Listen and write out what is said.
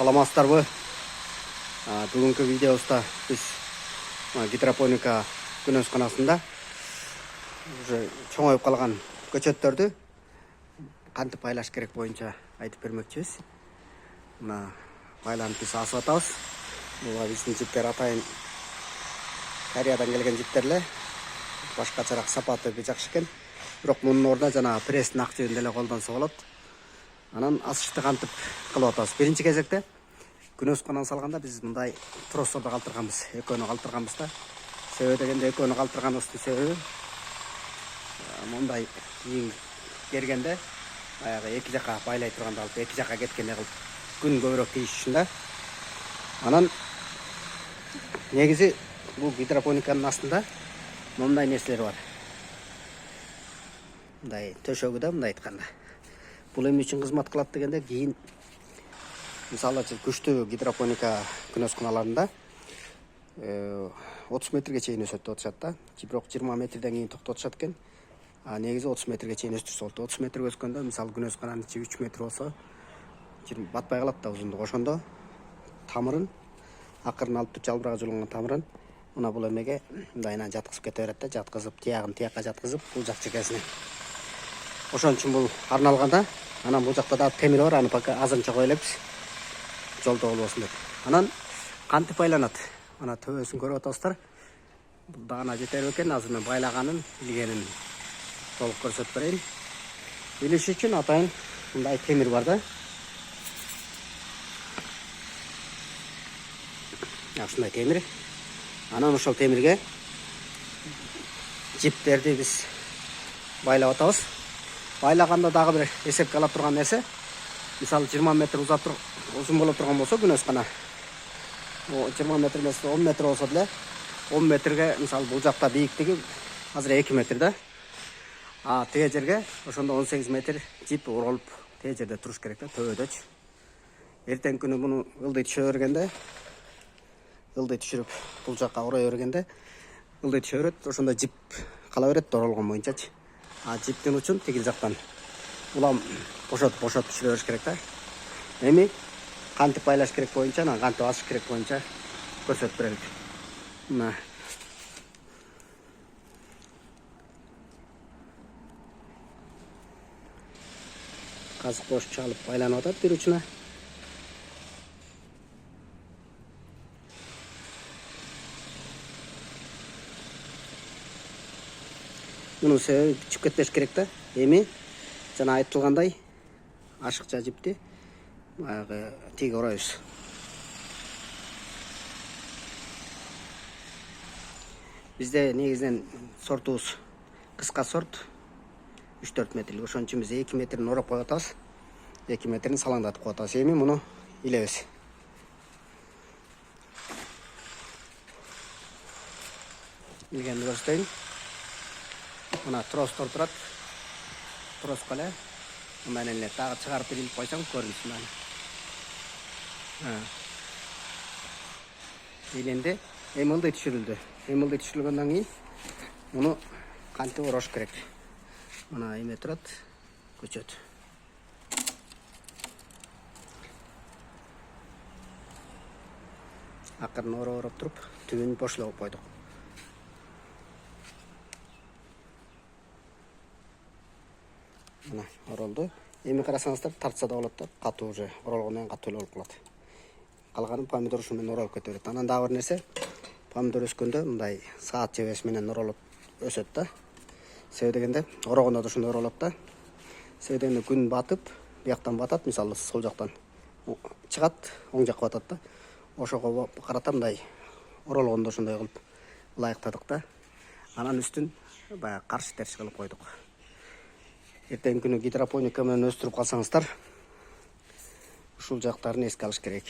Саламатсыздарбы? Бүгүнкү видеобузда биз гидропоника күнөсканасында уже чоңоюп калган көчөттөрдү кантип байлаш керек боюнча айтып бермекчибиз. Мына байланып биз асып атабыз. Буга биздин жиптер атайын Кореядан келген жиптер эле. Башкачараак сапаты жакшы экен. Бирок мунун ордуна жанагы пресстин ак жибин деле колдонсо болот. Анан асышты кантип кылып атабыз. Биринчи кезекте күнөскананы салганда биз мындай тростторду калтырганбыз. Экөөнү калтырганбыз да. Себеби дегенде экөөнү калтырганыбыздын себеби мындай кийин бергенде баягы эки жака байлай турганда алып эки жака кеткенде кылып күн көбүрөөк тийиш үчүн да. Анан негизи бул гидропониканын астында мындай нерселер бар. Мындай төшөгү да мындай айтканда. Бул эмне үчүн кызмат кылат дегенде кийин мисалы күчтүү гидропоника күнөсканаларында 30 метрге чейин өсөт деп атышат да. Бирок 20 метрден кийин токтотушат экен. Негизи 30 метрге чейин өстүрсө болот. 30 метрге өскөндө мисалы күнөскананын ичи 3 метр болсо батпай калат да узундугу. Ошондо тамырын акырын алып туруп жалбырага жолунган тамырын мына бул эмеге мындайынан жаткызып кете берет да, жаткызып тиягын тияка жаткызып бул жак чекесине. Ошон үчүн бул арналганда, анан бул жакта да темир бар, аны пока азырынча кое элебиз. Жолдо болбосун деп. Анан кантип байланат? Ана төбөсүн көрүп атасыздар. Бул даана жетер экен, азыр мен байлаганын, илгенин толук көрсөтүп берейин. Илиш үчүн атайын мындай темир бар да. Ушундай темир. Анан ошол темирге жиптерди биз байлап атабыз. Байлаганда дагы бир эсепке ала турган нерсе. Мисалы 20 метр узун боло турган болсо күнөскана. 20 метр эмес, 10 метр болсо деле 10 метрге мисалы бул жакта бийиктиги азыр 2 метр да. Теге жерге ошондо 18 метр жип уралып теге жерде туруш керек да, төбөдөчү. Эртең күнү муну ылдый түшө бергенде, ылдый түшүрүп бул жакка урай бергенде ылдый түшө берет, ошондо жип кала берет оролгон боюнчачы. Жиптин учун тиги жактан улам бошотуп түшүрө бериш керек да. Эми кантип байлаш керек боюнча, анан кантип асыш керек боюнча көрсөтүп берелик. Мына казык бош чалып байланып атат бир учуна. Мунун себеби чүп кетпеш керек да. Эми жана айтылгандай ашыкча жипти баягы тиги урайбыз. Бизде негизинен сортубуз кыска сорт 3-4 метрлик. Ошон үчүн биз 2 метрин ороп коюп атабыз. 2 метрин салаңдатып коюп атабыз. Эми муну илебиз. Илгенди көрсөтөйүн. Мына тростор турат. Тростко эле мындай эле дагы чыгарып бир илип койсоң көрүнсүн мына. Иленди. Эми ылдый түшүрүлдү. Эми ылдый түшүрүлгөндөн кийин муну кантип орош керек? Мына эме турат, көчөт. Акырын ороп туруп, түбүн бошлоп койдук. Мына оролду. Эми карасаңыздар, тартса да болот да, катуу уже оролгондон кийин катуу болуп калат. Калганын помидор ушу менен оролуп кете берет. Анан дагы бир нерсе, помидор өскөндө мындай саат жебеси менен оролуп өсөт да. Себеби дегенде орогондо да ушундай оролот да. Себеби дегенде күн батып, бияктан батат, мисалы сол жактан чыгат, оң жакка батат да. Ошого карата мындай оролгондо ошондой кылып ылайыктадык да. Анан үстүн баягы каршы терс кылып койдук. Эртең күнү гидропоника менен өстүрүп калсаңыздар, ушул жактарын эске алыш керек.